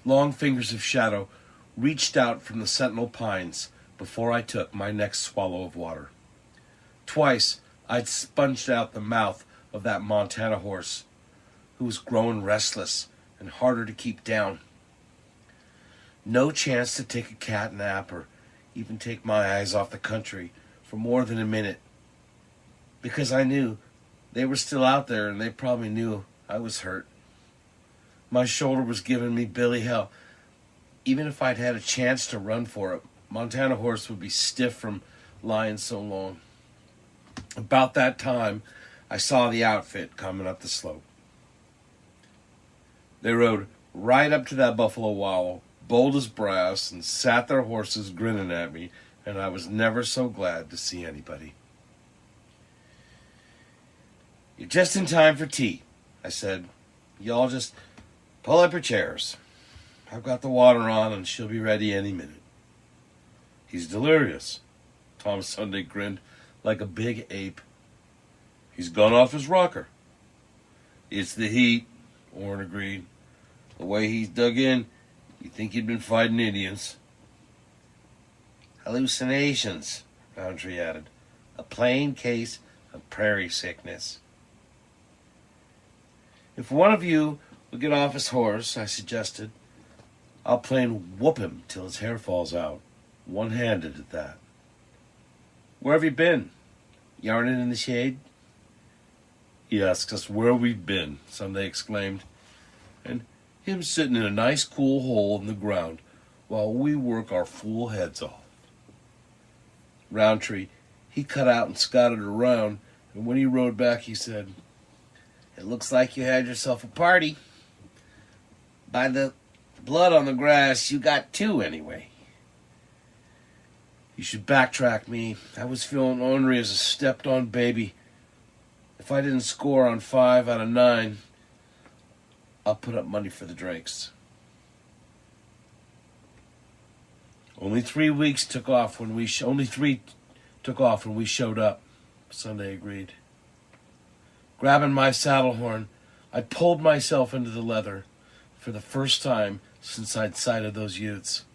Long fingers of shadow reached out from the sentinel pines before I took my next swallow of water. Twice I'd sponged out the mouth of that Montana horse, who was growing restless and harder to keep down. No chance to take a cat nap or even take my eyes off the country for more than a minute, because I knew they were still out there and they probably knew I was hurt. My shoulder was giving me Billy hell. Even if I'd had a chance to run for it, Montana horse would be stiff from lying so long. About that time, I saw the outfit coming up the slope. They rode right up to that Buffalo Wallow, bold as brass, and sat their horses grinning at me, and I was never so glad to see anybody. "You're just in time for tea," I said. "Y'all just pull up your chairs. I've got the water on, and she'll be ready any minute." "He's delirious." Tom Sunday grinned like a big ape. "He's gone off his rocker." "It's the heat," Orrin agreed. "The way he's dug in, you'd think he'd been fighting Indians." "Hallucinations," Roundtree added. "A plain case of prairie sickness." "If one of you will get off his horse," I suggested, "I'll plain whoop him till his hair falls out, one-handed at that." "Where have you been? Yarning in the shade?" "He asks us where we've been," Sunday exclaimed. "And him sitting in a nice cool hole in the ground while we work our fool heads off." Roundtree, he cut out and scouted around, and when he rode back he said, "It looks like you had yourself a party. By the blood on the grass, you got two anyway." "You should backtrack me. I was feeling ornery as a stepped-on baby. If I didn't score on 5 out of 9, I'll put up money for the drinks." Only 3 weeks took off when we showed up," Sunday agreed. Grabbing my saddle horn, I pulled myself into the leather for the first time since I'd sighted those Utes.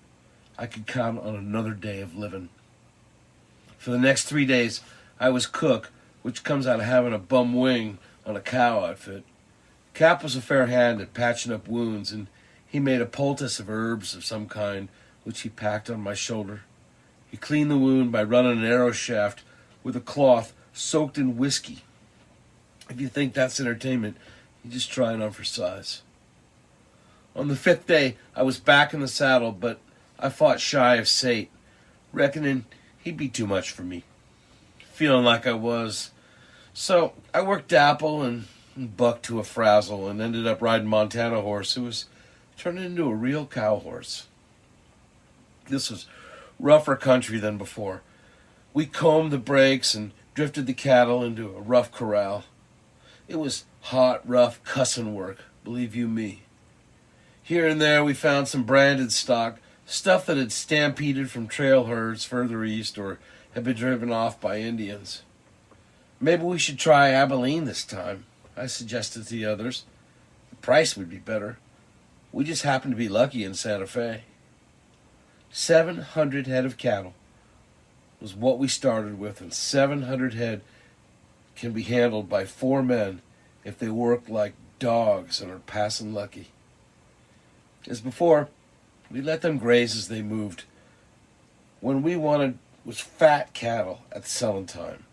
I could count on another day of living. For the next 3 days, I was cook, which comes out of having a bum wing on a cow outfit. Cap was a fair hand at patching up wounds, and he made a poultice of herbs of some kind, which he packed on my shoulder. He cleaned the wound by running an arrow shaft with a cloth soaked in whiskey. If you think that's entertainment, you just try it on for size. On the 5th day, I was back in the saddle, but I fought shy of Sate, reckoning he'd be too much for me. Feeling like I was. So I worked Dapple and bucked to a frazzle and ended up riding Montana horse, who was turning into a real cow horse. This was rougher country than before. We combed the brakes and drifted the cattle into a rough corral. It was hot, rough cussin' work, believe you me. Here and there we found some branded stock, stuff that had stampeded from trail herds further east or had been driven off by Indians. "Maybe we should try Abilene this time," I suggested to the others. "The price would be better. We just happened to be lucky in Santa Fe." 700 head of cattle was what we started with, and 700 head can be handled by 4 men if they work like dogs and are passing lucky. As before, we let them graze as they moved. When we wanted was fat cattle at selling time.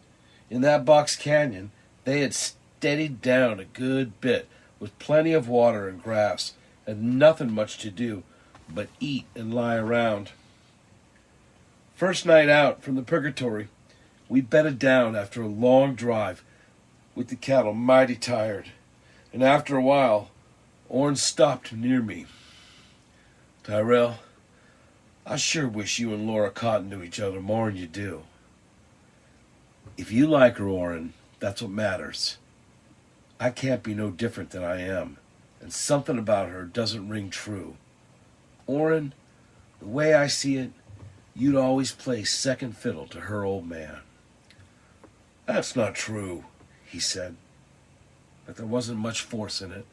In that box canyon, they had steadied down a good bit with plenty of water and grass and nothing much to do but eat and lie around. First night out from the purgatory, we bedded down after a long drive with the cattle mighty tired, and after a while, Orrin stopped near me. "Tyrel, I sure wish you and Laura Cotton knew each other more'n you do." "If you like her, Orrin, that's what matters. I can't be no different than I am, and something about her doesn't ring true. Orrin, the way I see it, you'd always play second fiddle to her old man." "That's not true," he said, but there wasn't much force in it.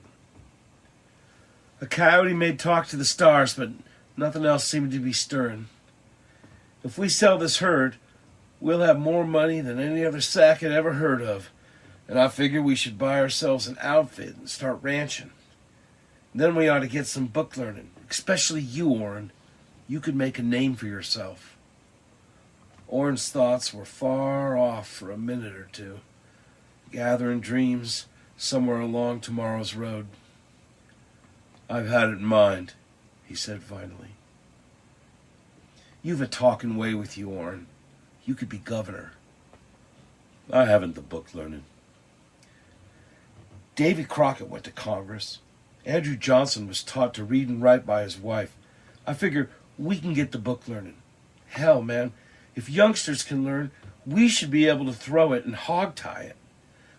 A coyote made talk to the stars, but nothing else seemed to be stirring. If we sell this herd, we'll have more money than any other sack had ever heard of, and I figure we should buy ourselves an outfit and start ranching. Then we ought to get some book learning, especially you, Orrin. You could make a name for yourself. Orrin's thoughts were far off for a minute or two, gathering dreams somewhere along tomorrow's road. I've had it in mind, he said finally. You've a talking way with you, Orrin. You could be governor. I haven't the book learning. Davy Crockett went to Congress. Andrew Johnson was taught to read and write by his wife. I figure we can get the book learning. Hell, man, if youngsters can learn, we should be able to throw it and hog-tie it.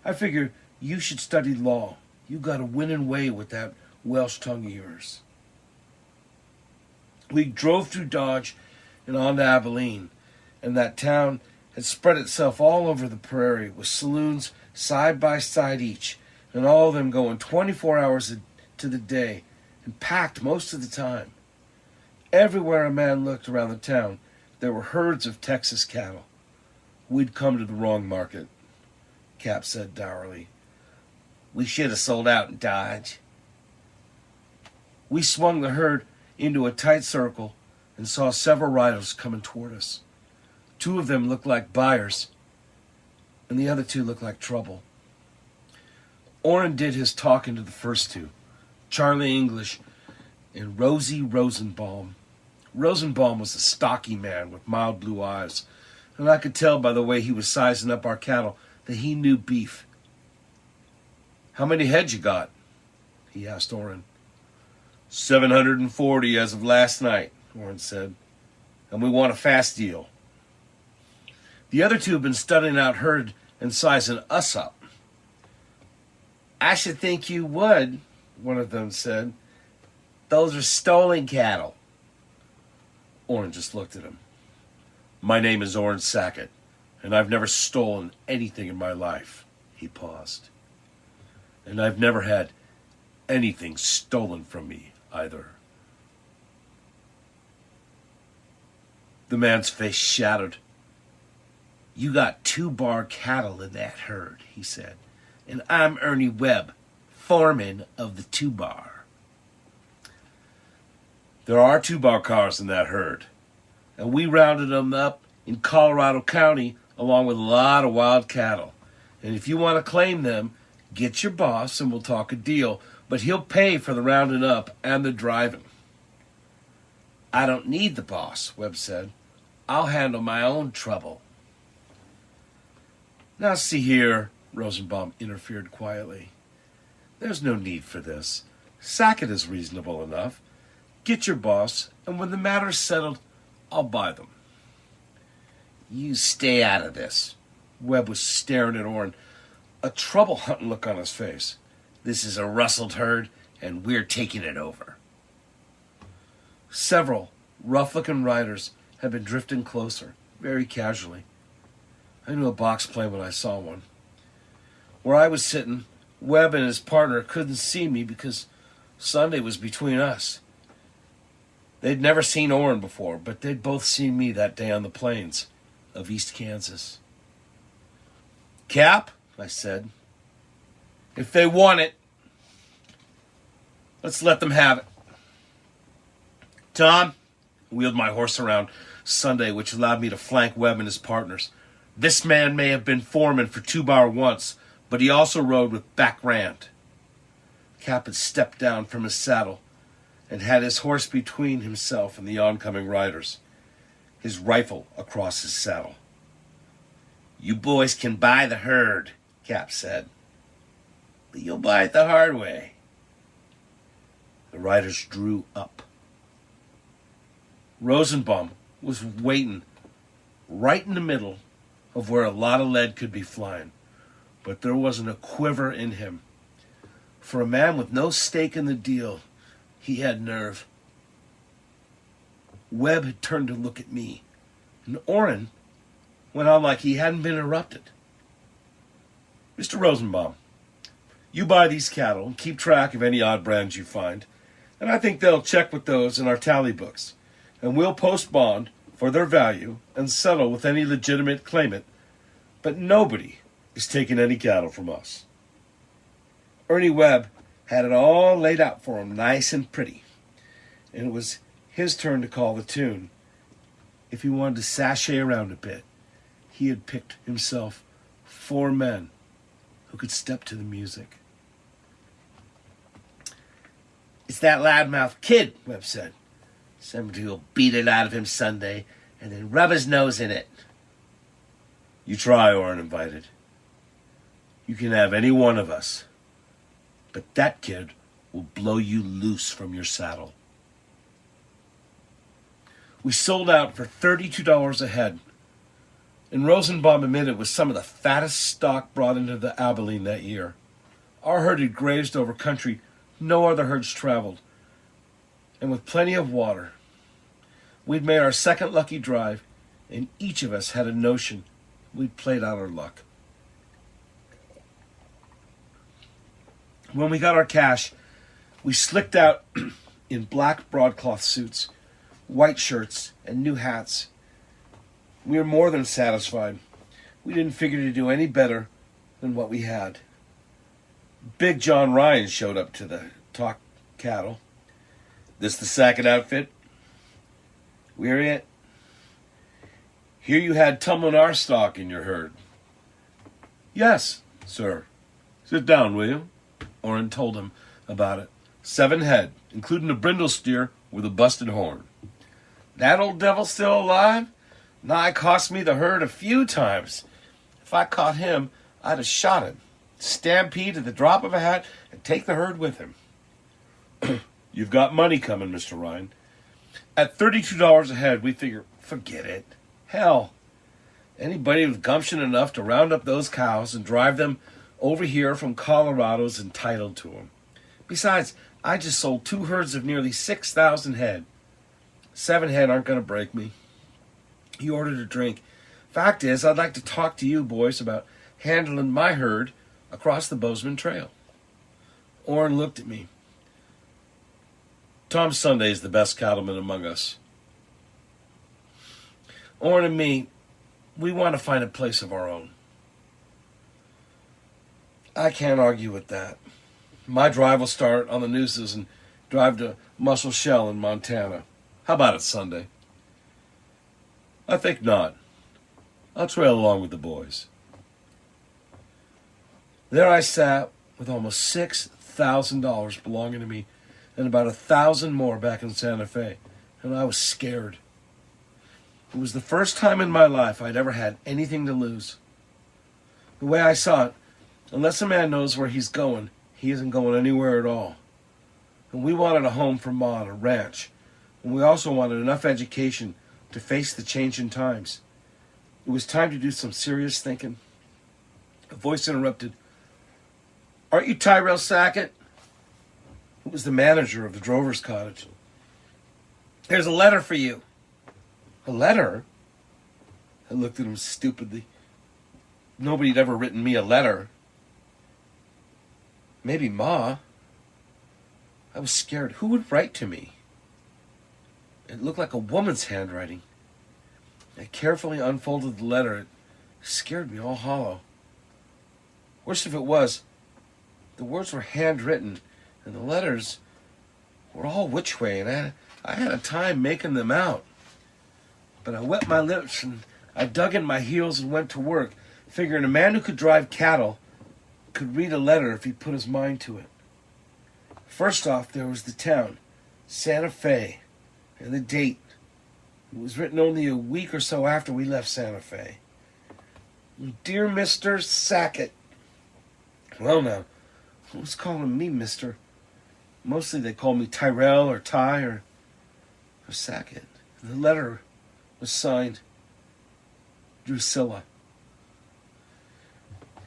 I figure you should study law. You got a winning way with that Welsh tongue of yours. We drove through Dodge and on to Abilene, and that town had spread itself all over the prairie with saloons side by side each, and all of them going 24 hours to the day, and packed most of the time. Everywhere a man looked around the town, there were herds of Texas cattle. We'd come to the wrong market, Cap said dourly. We should have sold out in Dodge. We swung the herd into a tight circle and saw several riders coming toward us. Two of them looked like buyers, and the other two looked like trouble. Orrin did his talking to the first two, Charlie English and Rosie Rosenbaum. Rosenbaum was a stocky man with mild blue eyes, and I could tell by the way he was sizing up our cattle that he knew beef. How many head you got? He asked Orrin. 740 as of last night, Orrin said, and we want a fast deal. The other two have been studying out herd and sizing us up. I should think you would, one of them said. Those are stolen cattle. Orrin just looked at him. My name is Orrin Sackett, and I've never stolen anything in my life. He paused. And I've never had anything stolen from me either. The man's face shadowed. You got 2 bar cattle in that herd, he said. And I'm Ernie Webb, foreman of the 2 bar. There are 2 bar cars in that herd, and we rounded them up in Colorado County along with a lot of wild cattle. And if you want to claim them, get your boss and we'll talk a deal, but he'll pay for the rounding up and the driving. I don't need the boss, Webb said. I'll handle my own trouble. Now see here, Rosenbaum interfered quietly. There's no need for this. Sackett is reasonable enough. Get your boss, and when the matter's settled, I'll buy them. You stay out of this. Webb was staring at Orrin, a trouble-hunting look on his face. This is a rustled herd, and we're taking it over. Several rough-looking riders had been drifting closer, very casually. I knew a box plane when I saw one. Where I was sitting, Webb and his partner couldn't see me because Sunday was between us. They'd never seen Orrin before, but they'd both seen me that day on the plains of East Kansas. Cap, I said, if they want it, let's let them have it. Tom, wheeled my horse around Sunday, which allowed me to flank Webb and his partners. This man may have been foreman for 2 bar once, but he also rode with Back Rand. Cap had stepped down from his saddle and had his horse between himself and the oncoming riders, his rifle across his saddle. You boys can buy the herd, Cap said, but you'll buy it the hard way. The riders drew up. Rosenbaum was waiting right in the middle of where a lot of lead could be flying, but there wasn't a quiver in him. For a man with no stake in the deal, he had nerve. Webb had turned to look at me, and Orrin went on like he hadn't been interrupted. Mr. Rosenbaum, you buy these cattle and keep track of any odd brands you find. And I think they'll check with those in our tally books, and we'll post bond for their value and settle with any legitimate claimant, but nobody is taking any cattle from us. Ernie Webb had it all laid out for him nice and pretty, and it was his turn to call the tune. If he wanted to sashay around a bit, he had picked himself 4 men who could step to the music. "It's that loudmouth kid," Webb said. "Somebody will beat it out of him Sunday and then rub his nose in it." "You try," Orrin invited. "You can have any one of us, but that kid will blow you loose from your saddle." We sold out for $32 a head, and Rosenbaum admitted it was some of the fattest stock brought into the Abilene that year. Our herd had grazed over country no other herds traveled, and with plenty of water. We'd made our second lucky drive, and each of us had a notion we'd played out our luck. When we got our cash, we slicked out in black broadcloth suits, white shirts, and new hats. We were more than satisfied. We didn't figure to do any better than what we had. Big John Ryan showed up to the talk cattle. "This the Sackett outfit?" "We're it." "Hear you had tumbling our stock in your herd." "Yes, sir." "Sit down, will you?" Orrin told him about it. 7 head, including a brindle steer with a busted horn. "That old devil still alive? Nigh cost me the herd a few times. If I caught him, I'd have shot him. Stampede at the drop of a hat and take the herd with him." "You've got money coming, Mr. Ryan." "At $32 a head, we figure, forget it. Hell, anybody with gumption enough to round up those cows and drive them over here from Colorado's entitled to them. Besides, I just sold 2 herds of nearly 6,000 head. 7 head aren't going to break me." He ordered a drink. "Fact is, I'd like to talk to you boys about handling my herd across the Bozeman Trail." Orrin looked at me. "Tom Sunday is the best cattleman among us. Orrin and me, we want to find a place of our own." "I can't argue with that. My drive will start on the nooses and drive to Muscle Shell in Montana. How about it Sunday?" "I think not. I'll trail along with the boys." There I sat with almost $6,000 belonging to me and about 1,000 more back in Santa Fe, and I was scared. It was the first time in my life I'd ever had anything to lose. The way I saw it, unless a man knows where he's going, he isn't going anywhere at all. And we wanted a home for Ma and a ranch, and we also wanted enough education to face the changing times. It was time to do some serious thinking. A voice interrupted. "Aren't you Tyrel Sackett?" It was the manager of the drover's cottage. "There's a letter for you." "A letter?" I looked at him stupidly. Nobody'd ever written me a letter. Maybe Ma. I was scared. Who would write to me? It looked like a woman's handwriting. I carefully unfolded the letter. It scared me all hollow. Worst of it was, the words were handwritten, and the letters were all which way, and I had a time making them out. But I wet my lips, and I dug in my heels and went to work, figuring a man who could drive cattle could read a letter if he put his mind to it. First off, there was the town, Santa Fe, and the date. It was written only a week or so after we left Santa Fe. "Dear Mr. Sackett." Well now, who's calling me Mr.? Mostly they call me Tyrel or Ty or Sackett. The letter was signed Drusilla.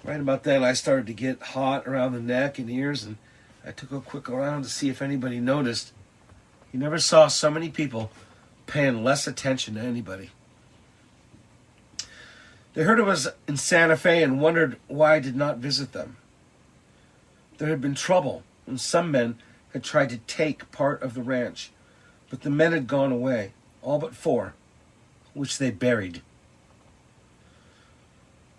Right about then, I started to get hot around the neck and ears, and I took a quick around to see if anybody noticed. You never saw so many people paying less attention to anybody. They heard it was in Santa Fe and wondered why I did not visit them. There had been trouble, and some men had tried to take part of the ranch, but the men had gone away, all but 4, which they buried.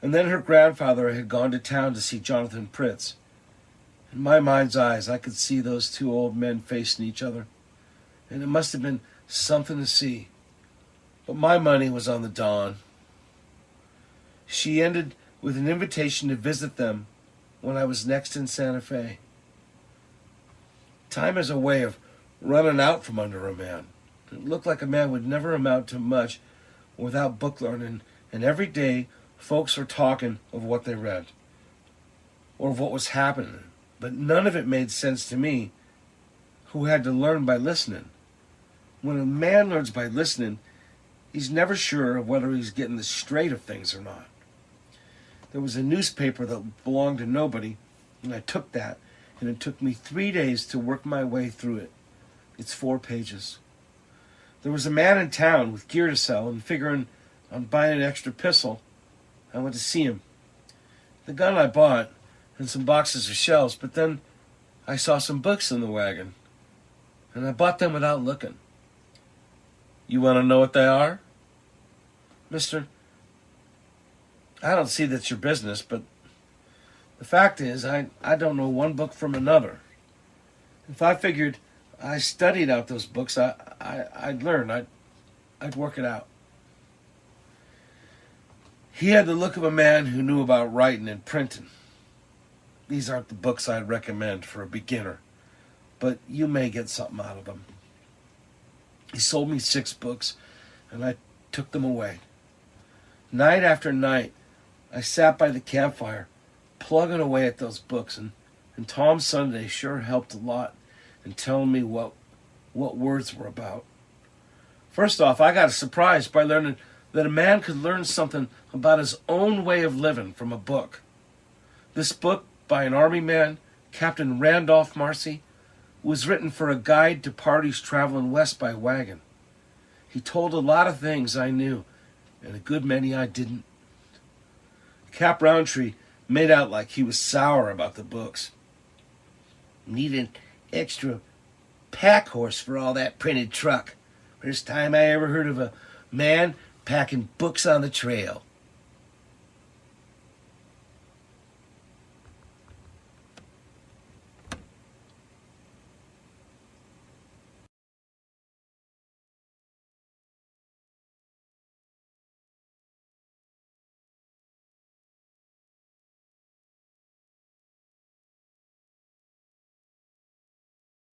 And then her grandfather had gone to town to see Jonathan Pritz. In my mind's eyes, I could see those 2 old men facing each other, and it must have been something to see. But my money was on the Don. She ended with an invitation to visit them when I was next in Santa Fe. Time has a way of running out from under a man. It looked like a man would never amount to much without book learning, and every day folks were talking of what they read or of what was happening, but none of it made sense to me, who had to learn by listening. When a man learns by listening, he's never sure of whether he's getting the straight of things or not. There was a newspaper that belonged to nobody, and I took that, and it took me 3 days to work my way through it. It's 4 pages. There was a man in town with gear to sell, and figuring on buying an extra pistol, I went to see him. The gun I bought, and some boxes of shells, but then I saw some books in the wagon, and I bought them without looking. You want to know what they are? Mister, I don't see that's your business, but the fact is, I don't know one book from another. If I figured I studied out those books, I'd learn. I'd work it out. He had the look of a man who knew about writing and printing. These aren't the books I'd recommend for a beginner, but you may get something out of them. He sold me 6 books, and I took them away. Night after night, I sat by the campfire, plugging away at those books, and Tom Sunday sure helped a lot in telling me what words were about. First off, I got surprised by learning that a man could learn something about his own way of living from a book. This book, by an army man, Captain Randolph Marcy, was written for a guide to parties traveling west by wagon. He told a lot of things I knew, and a good many I didn't. Cap Roundtree made out like he was sour about the books. Need an extra pack horse for all that printed truck. First time I ever heard of a man packing books on the trail.